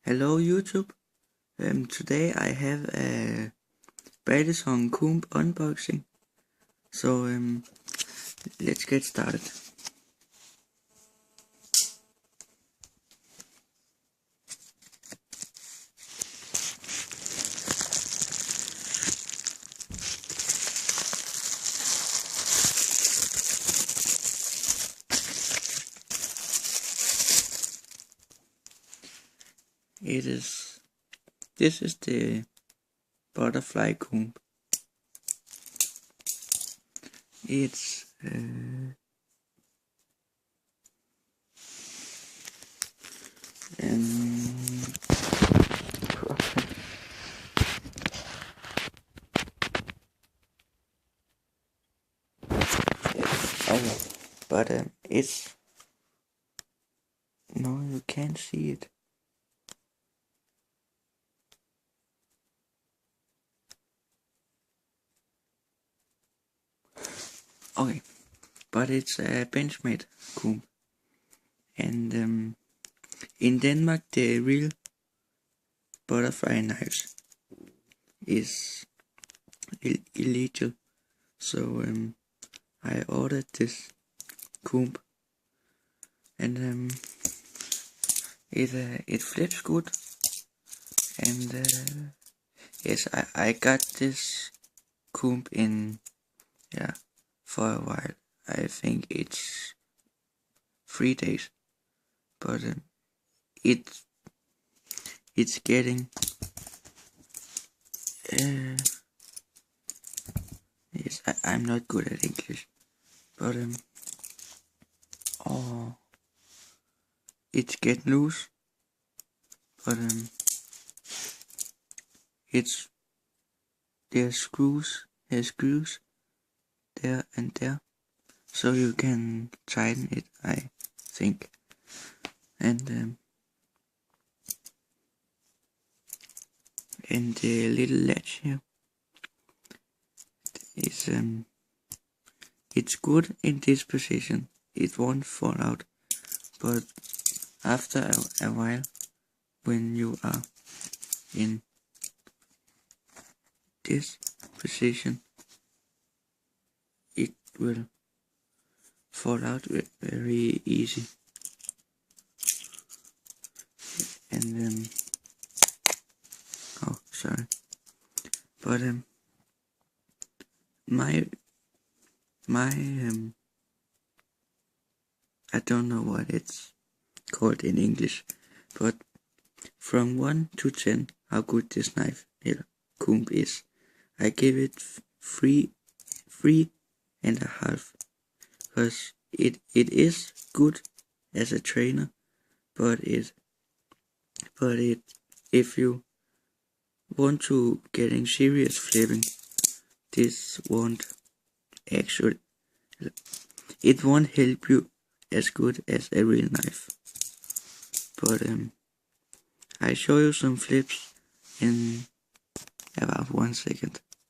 Hello YouTube. Today I have a Balisong comb unboxing. So let's get started. This is the butterfly comb. It's but it's no, you can't see it. Okay, but it's a Benchmade comb, and in Denmark the real butterfly knives is illegal, so I ordered this comb, and it flips good, and yes, I got this comb in for a while. I think it's 3 days, but it's getting yes, I'm not good at English, but it's getting loose, but it's there's screws there and there, so you can tighten it, I think. And the little latch here is it's good in this position. It won't fall out, but after a while, when you are in this position, it will fall out very easy. And oh, sorry, but my I don't know what it's called in English, but from 1 to 10, how good this knife comb is, I give it 3.5, because it is good as a trainer, but if you want to getting serious flipping, this won't actually, it won't help you as good as a real knife. But I show you some flips in about 1 second.